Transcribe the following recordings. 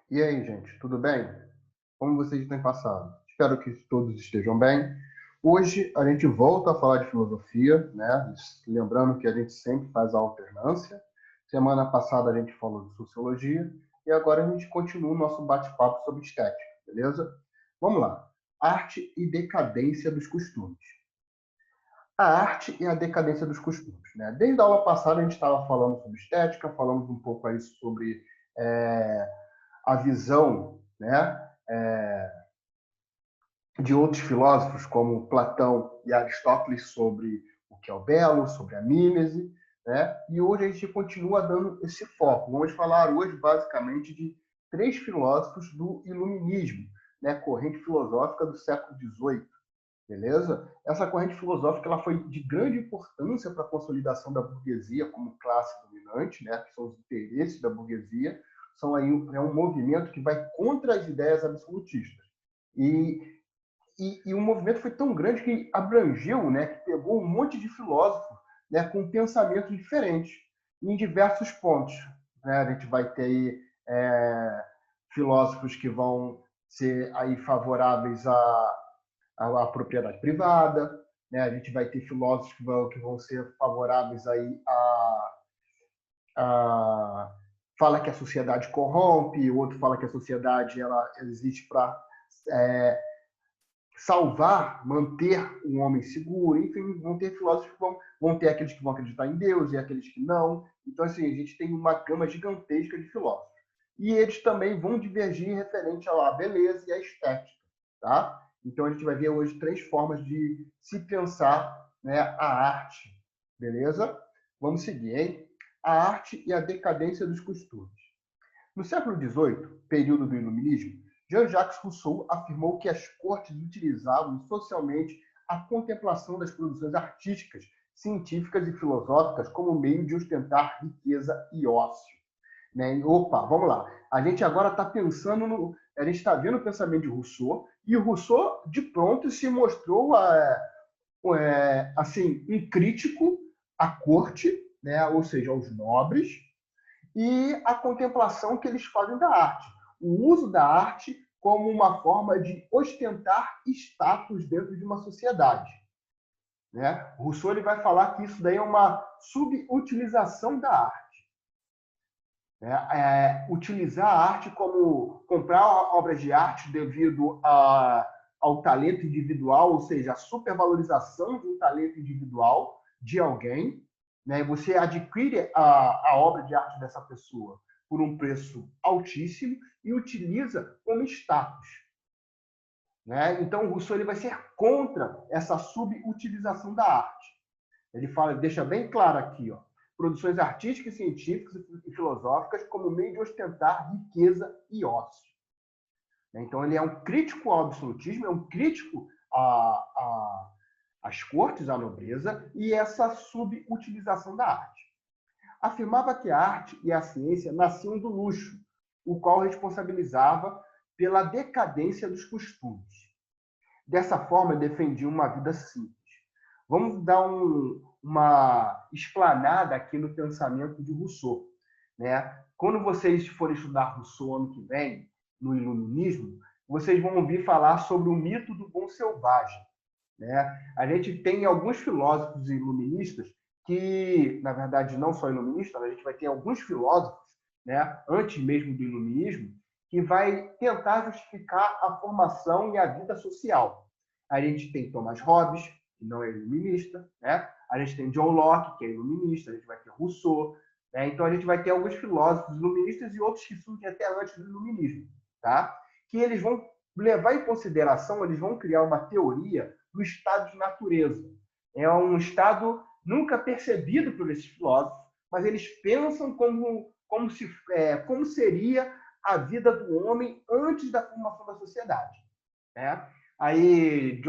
E aí, gente, tudo bem? Como vocês têm passado? Espero que todos estejam bem. Hoje a gente volta a falar de filosofia, né? Lembrando que a gente sempre faz a alternância. Semana passada a gente falou de sociologia e agora a gente continua o nosso bate-papo sobre estética, beleza? Vamos lá. Arte e decadência dos costumes. A arte e a decadência dos costumes, né? Desde a aula passada a gente estava falando sobre estética, falamos um pouco aí sobre é, a visão, né, de outros filósofos como Platão e Aristóteles sobre o que é o belo, sobre a mímese, né? E hoje a gente continua dando esse foco. Vamos falar hoje basicamente de três filósofos do Iluminismo, né? Corrente filosófica do século XVIII, beleza? Essa corrente filosófica ela foi de grande importância para a consolidação da burguesia como classe dominante, né? Que são os interesses da burguesia. São aí um movimento que vai contra as ideias absolutistas. E o movimento foi tão grande que abrangeu, né, que pegou um monte de filósofos, né, com pensamentos diferentes em diversos pontos. Né? A gente vai ter aí, filósofos que vão ser aí favoráveis à propriedade privada, né? A gente vai ter filósofos que vão ser favoráveis aí a fala que a sociedade corrompe, o outro fala que a sociedade ela existe para salvar, manter um homem seguro, enfim, vão ter filósofos que vão ter aqueles que vão acreditar em Deus e aqueles que não. Então, assim, a gente tem uma gama gigantesca de filósofos. E eles também vão divergir referente à beleza e à estética, tá? Então, a gente vai ver hoje três formas de se pensar, né, a arte, beleza? Vamos seguir, hein? A arte e a decadência dos costumes. No século XVIII, período do Iluminismo, Jean-Jacques Rousseau afirmou que as cortes utilizavam socialmente a contemplação das produções artísticas, científicas e filosóficas como meio de ostentar riqueza e ócio. Né? Opa, vamos lá. A gente agora está pensando no. A gente está vendo o pensamento de Rousseau, e o Rousseau, de pronto, se mostrou assim, um crítico à corte, né? Ou seja, aos nobres, e a contemplação que eles fazem da arte. O uso da arte como uma forma de ostentar status dentro de uma sociedade. Né? Rousseau ele vai falar que isso daí é uma subutilização da arte. Né? Utilizar a arte como comprar obras de arte devido ao talento individual, ou seja, a supervalorização de um talento individual de alguém, né? Você adquire a obra de arte dessa pessoa por um preço altíssimo e utiliza como status. Né? Então, o Rousseau ele vai ser contra essa subutilização da arte. Ele fala, deixa bem claro aqui, ó, produções artísticas, científicas e filosóficas como meio de ostentar riqueza e ócio. Então, ele é um crítico ao absolutismo, é um crítico às cortes, à nobreza e essa subutilização da arte. Afirmava que a arte e a ciência nasciam do luxo, o qual responsabilizava pela decadência dos costumes. Dessa forma, defendia uma vida simples. Vamos dar uma explanada aqui no pensamento de Rousseau. Né? Quando vocês forem estudar Rousseau ano que vem, no Iluminismo, vocês vão ouvir falar sobre o mito do bom selvagem. Né? A gente tem alguns filósofos iluministas que, na verdade, não só iluministas, a gente vai ter alguns filósofos, né, antes mesmo do iluminismo, que vai tentar justificar a formação e a vida social. A gente tem Thomas Hobbes, que não é iluminista, né? A gente tem John Locke, que é iluminista, a gente vai ter Rousseau, né? Então a gente vai ter alguns filósofos iluministas e outros que surgem até antes do iluminismo, tá? Que eles vão levar em consideração, eles vão criar uma teoria do estado de natureza. É um estado nunca percebido por esses filósofos, mas eles pensam como seria a vida do homem antes da formação da sociedade. Né? Aí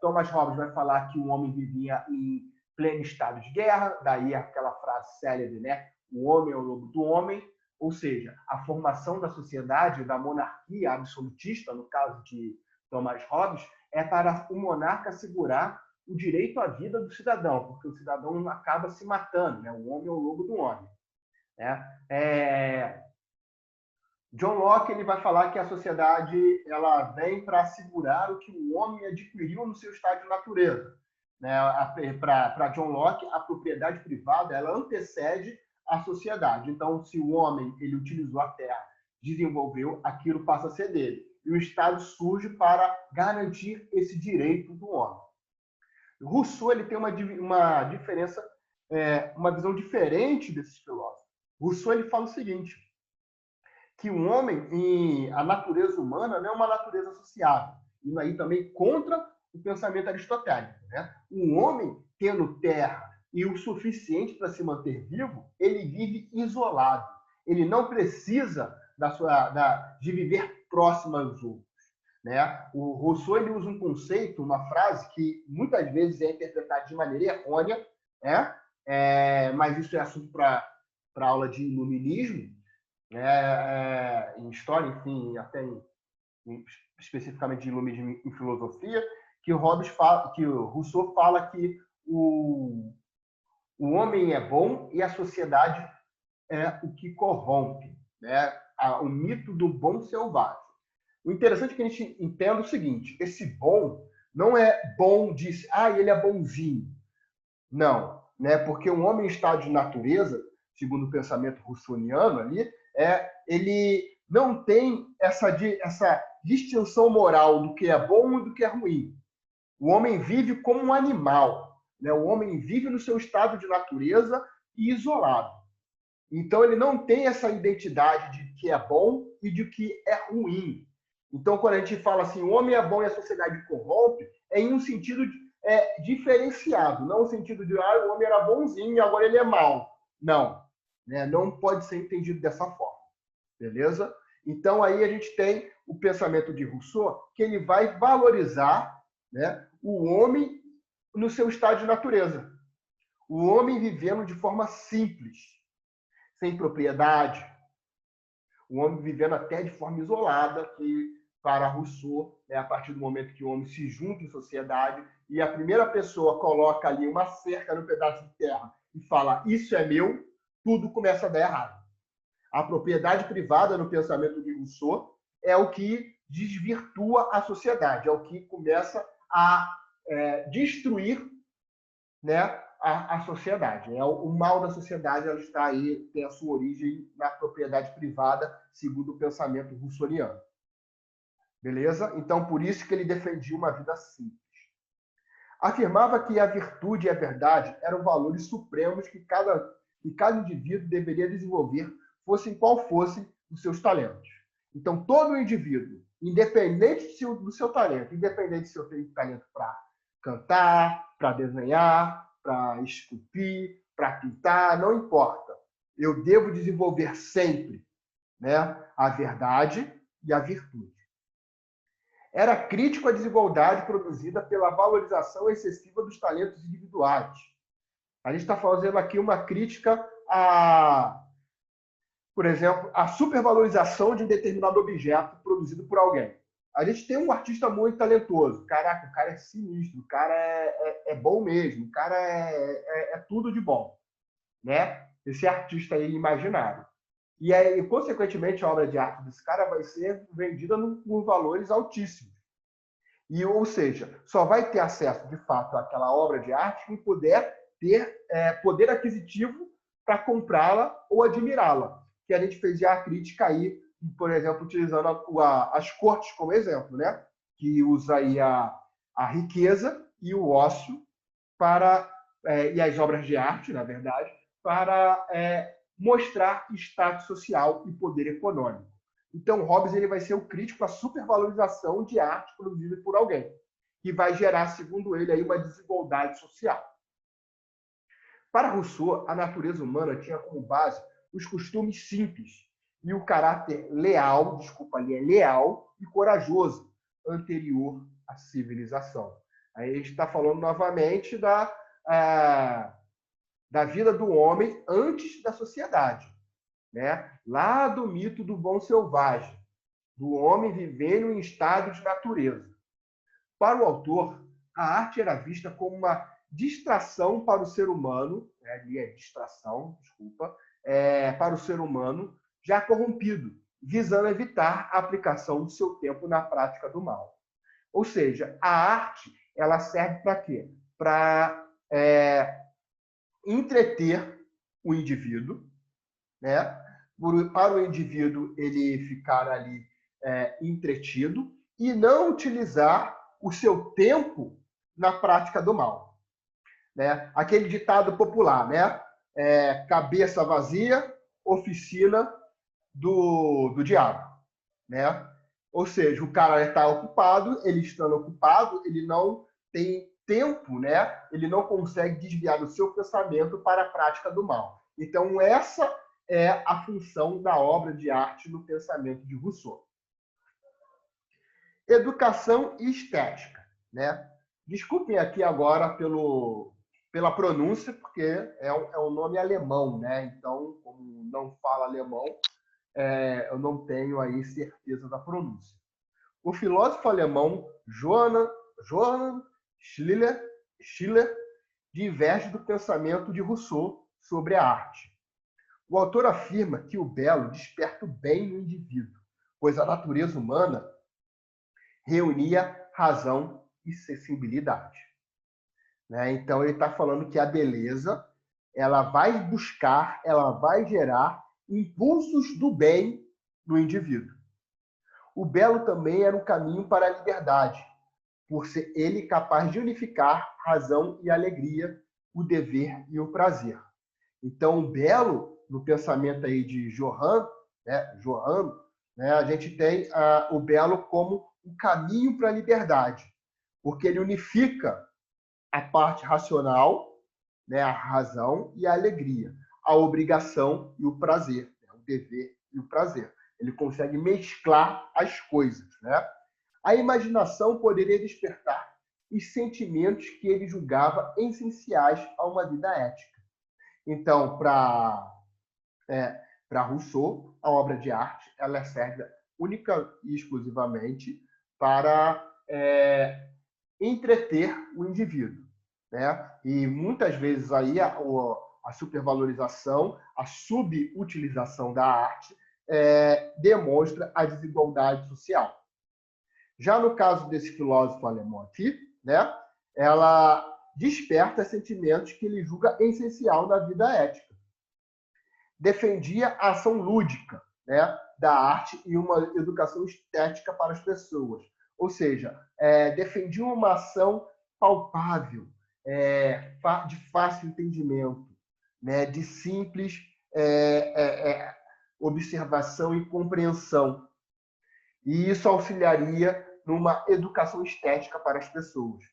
Thomas Hobbes vai falar que o homem vivia em pleno estado de guerra, daí aquela frase célebre, né? O homem é o lobo do homem, ou seja, a formação da sociedade, da monarquia absolutista, no caso de Thomas Hobbes, é para o monarca assegurar o direito à vida do cidadão, porque o cidadão acaba se matando, né? O homem é o lobo do homem. Né? John Locke ele vai falar que a sociedade ela vem para assegurar o que o homem adquiriu no seu estado de natureza. Né? Para John Locke, a propriedade privada ela antecede a sociedade. Então, se o homem ele utilizou a terra, desenvolveu, aquilo passa a ser dele. E o Estado surge para garantir esse direito do homem. Rousseau ele tem uma diferença, uma visão diferente desses filósofos. Rousseau ele fala o seguinte, que o homem, a natureza humana, não é uma natureza sociável. E aí também contra o pensamento aristotélico. Né? O homem, tendo terra e o suficiente para se manter vivo, ele vive isolado. Ele não precisa de viver próximo aos outros. Né? O Rousseau ele usa um conceito, uma frase que muitas vezes é interpretada de maneira errônea, né? Mas isso é assunto para aula de iluminismo, em história, enfim, até especificamente de iluminismo em filosofia, que o Rousseau fala que o homem é bom e a sociedade é o que corrompe, né? O mito do bom selvagem. O interessante é que a gente entenda o seguinte, esse bom não é bom de, ele é bonzinho. Não, né? Porque um homem em estado de natureza, segundo o pensamento russoniano ali, ele não tem essa distinção moral do que é bom e do que é ruim. O homem vive como um animal, né? O homem vive no seu estado de natureza e isolado. Então ele não tem essa identidade de que é bom e de que é ruim. Então, quando a gente fala assim, o homem é bom e a sociedade corrompe, é em um sentido diferenciado, não no sentido de o homem era bonzinho e agora ele é mau. Não, né? Não pode ser entendido dessa forma. Beleza? Então, aí a gente tem o pensamento de Rousseau, que ele vai valorizar, né, o homem no seu estado de natureza. O homem vivendo de forma simples, sem propriedade. O homem vivendo até de forma isolada, que para Rousseau, a partir do momento que o homem se junta em sociedade e a primeira pessoa coloca ali uma cerca no pedaço de terra e fala, isso é meu, tudo começa a dar errado. A propriedade privada, no pensamento de Rousseau, é o que desvirtua a sociedade, é o que começa a destruir, né, a sociedade. O mal da sociedade ela está aí, tem a sua origem na propriedade privada, segundo o pensamento russoniano. Beleza? Então, por isso que ele defendia uma vida simples. Afirmava que a virtude e a verdade eram valores supremos que cada indivíduo deveria desenvolver, fossem qual fossem os seus talentos. Então, todo indivíduo, independente do seu talento, independente se eu tenho talento para cantar, para desenhar, para esculpir, para pintar, não importa. Eu devo desenvolver sempre, né, a verdade e a virtude. Era crítico à desigualdade produzida pela valorização excessiva dos talentos individuais. A gente está fazendo aqui uma crítica por exemplo, a supervalorização de um determinado objeto produzido por alguém. A gente tem um artista muito talentoso. Caraca, o cara é sinistro, o cara é bom mesmo, o cara é tudo de bom. Né? Esse artista aí imaginário. E aí, consequentemente, a obra de arte desse cara vai ser vendida por valores altíssimos. Ou seja, só vai ter acesso, de fato, àquela obra de arte quem puder ter poder aquisitivo para comprá-la ou admirá-la. Que a gente fez já a crítica aí, por exemplo, utilizando as cortes como exemplo, né? Que usa aí a riqueza e o ócio e as obras de arte, na verdade, para mostrar status social e poder econômico. Então, Hobbes ele vai ser o crítico à supervalorização de arte produzida por alguém, que vai gerar, segundo ele, aí uma desigualdade social. Para Rousseau, a natureza humana tinha como base os costumes simples e o caráter leal e corajoso, anterior à civilização. Aí a gente está falando novamente da vida do homem antes da sociedade. Né? Lá do mito do bom selvagem, do homem vivendo em estado de natureza. Para o autor, a arte era vista como uma distração para o ser humano, para o ser humano já corrompido visando evitar a aplicação do seu tempo na prática do mal. Ou seja, a arte ela serve para quê? Para entreter o indivíduo, né? Para o indivíduo ele ficar ali entretido e não utilizar o seu tempo na prática do mal, né? Aquele ditado popular, né? Cabeça vazia, oficina do diabo, né? Ou seja, o cara está ocupado, ele estando ocupado, ele não tem tempo, né? Ele não consegue desviar o seu pensamento para a prática do mal. Então, essa é a função da obra de arte no pensamento de Rousseau. Educação e estética, né? Desculpem aqui agora pela pronúncia, porque é um nome alemão, né? Então, como não fala alemão, eu não tenho aí certeza da pronúncia. O filósofo alemão Johann Schiller diverge do pensamento de Rousseau sobre a arte. O autor afirma que o belo desperta o bem no indivíduo, pois a natureza humana reunia razão e sensibilidade, né? Então, ele está falando que a beleza ela vai buscar, ela vai gerar impulsos do bem no indivíduo. O belo também era um caminho para a liberdade, por ser ele capaz de unificar razão e alegria, o dever e o prazer. Então, o belo, no pensamento aí de Johann, né, a gente tem o belo como um caminho para a liberdade, porque ele unifica a parte racional, né, a razão e a alegria, a obrigação e o prazer, né, o dever e o prazer. Ele consegue mesclar as coisas, né? A imaginação poderia despertar os sentimentos que ele julgava essenciais a uma vida ética. Então, para Rousseau, a obra de arte ela serve única e exclusivamente para entreter o indivíduo, né? E muitas vezes aí a supervalorização, a subutilização da arte demonstra a desigualdade social. Já no caso desse filósofo alemão aqui, né, ela desperta sentimentos que ele julga essencial na vida ética. Defendia a ação lúdica, né, da arte e uma educação estética para as pessoas. Ou seja, defendia uma ação palpável, de fácil entendimento, né, de simples observação e compreensão. E isso auxiliaria numa educação estética para as pessoas.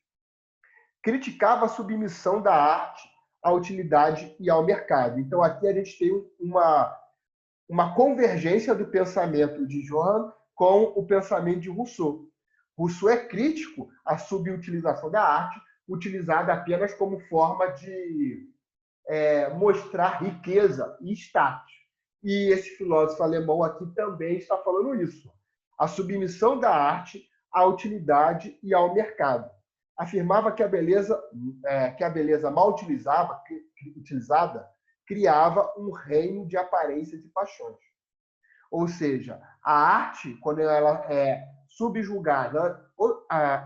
Criticava a submissão da arte à utilidade e ao mercado. Então, aqui a gente tem uma convergência do pensamento de Johann com o pensamento de Rousseau. Rousseau é crítico à subutilização da arte, utilizada apenas como forma de mostrar riqueza e status. E esse filósofo alemão aqui também está falando isso. A submissão da arte à utilidade e ao mercado. Afirmava que a beleza mal utilizada criava um reino de aparências e paixões. Ou seja, a arte, quando ela é subjugada,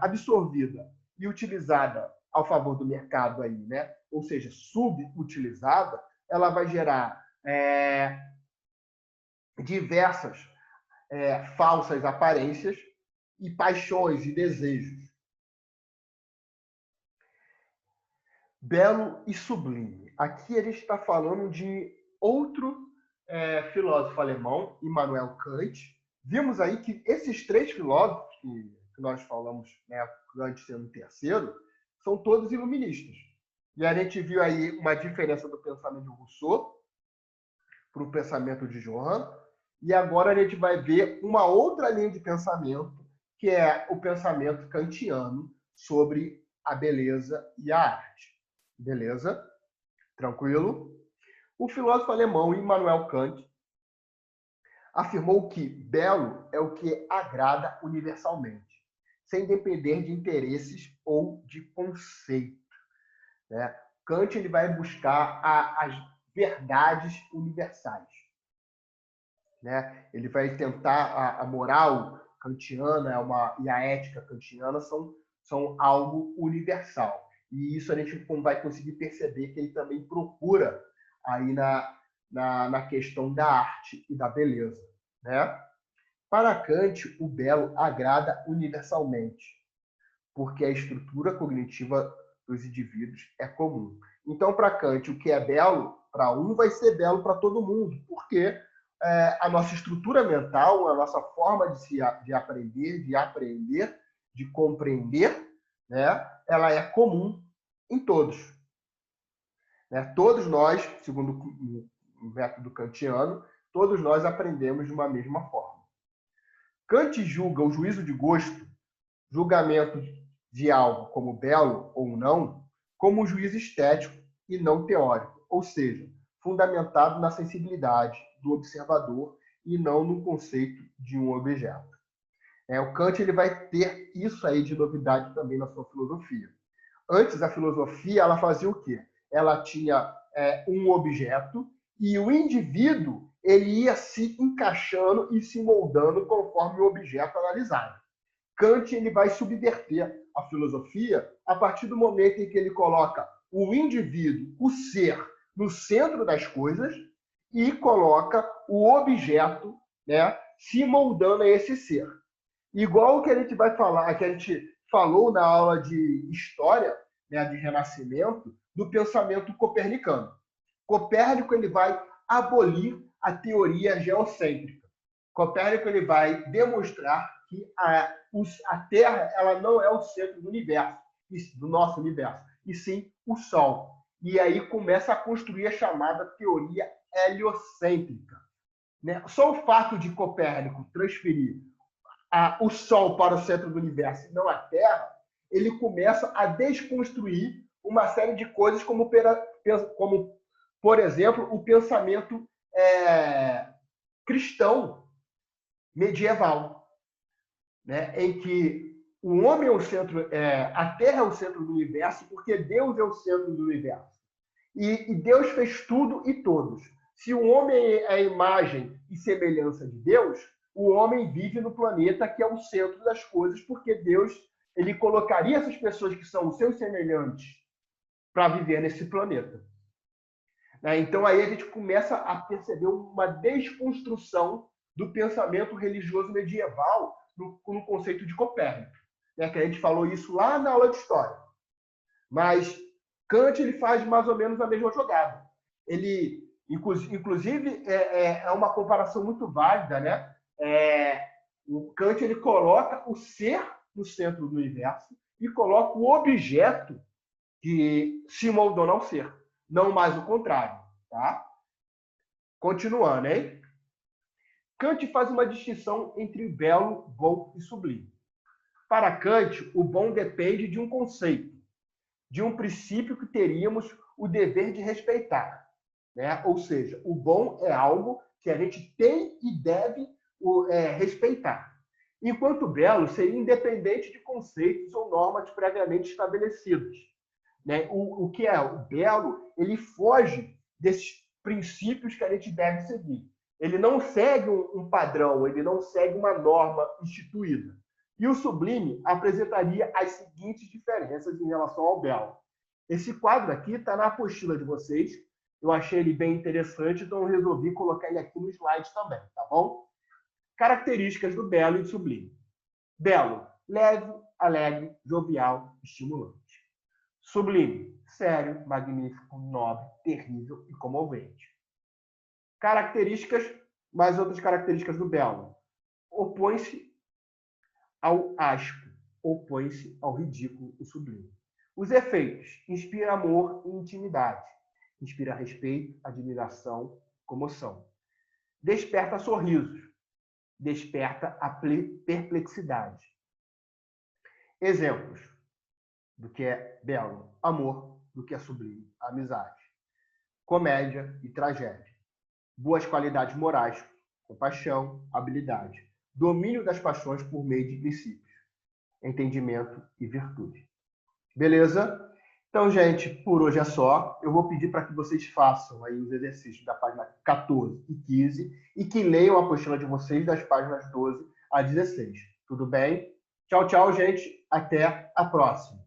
absorvida e utilizada ao favor do mercado aí, né? Ou seja, subutilizada, ela vai gerar diversas falsas aparências e paixões e desejos. Belo e sublime. Aqui a gente está falando de outro filósofo alemão, Immanuel Kant. Vimos aí que esses três filósofos que nós falamos, né, Kant sendo o terceiro, são todos iluministas. E a gente viu aí uma diferença do pensamento de Rousseau para o pensamento de Johann. E agora a gente vai ver uma outra linha de pensamento, que é o pensamento kantiano sobre a beleza e a arte. Beleza? Tranquilo? O filósofo alemão Immanuel Kant afirmou que belo é o que agrada universalmente, sem depender de interesses ou de conceito, né? Kant ele vai buscar as verdades universais, né? Ele vai tentar a moral kantiana e a ética kantiana são algo universal. E isso a gente vai conseguir perceber que ele também procura aí na questão da arte e da beleza, né? Para Kant, o belo agrada universalmente, porque a estrutura cognitiva dos indivíduos é comum. Então, para Kant, o que é belo para um vai ser belo para todo mundo, porque a nossa estrutura mental, a nossa forma de aprender, de apreender, de compreender, né, ela é comum em todos. Né? Todos nós, segundo o método kantiano, todos nós aprendemos de uma mesma forma. Kant julga o juízo de gosto, julgamento de algo como belo ou não, como um juízo estético e não teórico, ou seja, fundamentado na sensibilidade do observador e não no conceito de um objeto. O Kant ele vai ter isso aí de novidade também na sua filosofia. Antes, a filosofia ela fazia o quê? Ela tinha um objeto e o indivíduo ele ia se encaixando e se moldando conforme o objeto analisado. Kant ele vai subverter a filosofia a partir do momento em que ele coloca o indivíduo, o ser, no centro das coisas e coloca o objeto, né, se moldando a esse ser. Igual o que a gente vai falar, que a gente falou na aula de história, né, de Renascimento, do pensamento copernicano. Copérnico ele vai abolir a teoria geocêntrica. Copérnico ele vai demonstrar que a Terra ela não é o centro do universo, do nosso universo, e sim o Sol. E aí começa a construir a chamada teoria heliocêntrica. Né? Só o fato de Copérnico transferir o Sol para o centro do universo e não a Terra, ele começa a desconstruir uma série de coisas como por exemplo, o pensamento cristão medieval, né? Em que o homem é o centro, a Terra é o centro do universo, porque Deus é o centro do universo. E Deus fez tudo e todos. Se o homem é a imagem e semelhança de Deus, o homem vive no planeta que é o centro das coisas, porque Deus ele colocaria essas pessoas que são os seus semelhantes para viver nesse planeta. Então aí a gente começa a perceber uma desconstrução do pensamento religioso medieval no conceito de Copérnico, né? Que a gente falou isso lá na aula de história. Mas Kant ele faz mais ou menos a mesma jogada. Ele, inclusive, é uma comparação muito válida, né? O Kant ele coloca o ser no centro do universo e coloca o objeto que se moldou ao ser, não mais o contrário, tá? Continuando, hein? Kant faz uma distinção entre belo, bom e sublime. Para Kant, o bom depende de um conceito, de um princípio que teríamos o dever de respeitar, né? Ou seja, o bom é algo que a gente tem e deve respeitar. Enquanto o belo seria independente de conceitos ou normas previamente estabelecidos. Né? O que é o belo, ele foge desses princípios que a gente deve seguir. Ele não segue um padrão, ele não segue uma norma instituída. E o sublime apresentaria as seguintes diferenças em relação ao belo. Esse quadro aqui está na apostila de vocês. Eu achei ele bem interessante, então eu resolvi colocar ele aqui no slide também, tá bom? Características do belo e do sublime. Belo, leve, alegre, jovial, estimulante. Sublime, sério, magnífico, nobre, terrível e comovente. Características, mais outras características do belo. Opõe-se ao asco, opõe-se ao ridículo, o sublime. Os efeitos: inspira amor e intimidade, inspira respeito, admiração, comoção. Desperta sorrisos, desperta a perplexidade. Exemplos do que é belo: amor, do que é sublime, amizade. Comédia e tragédia. Boas qualidades morais, compaixão, habilidade. Domínio das paixões por meio de princípios. Entendimento e virtude. Beleza? Então, gente, por hoje é só. Eu vou pedir para que vocês façam aí os exercícios da página 14 e 15 e que leiam a apostila de vocês das páginas 12 a 16. Tudo bem? Tchau, tchau, gente. Até a próxima.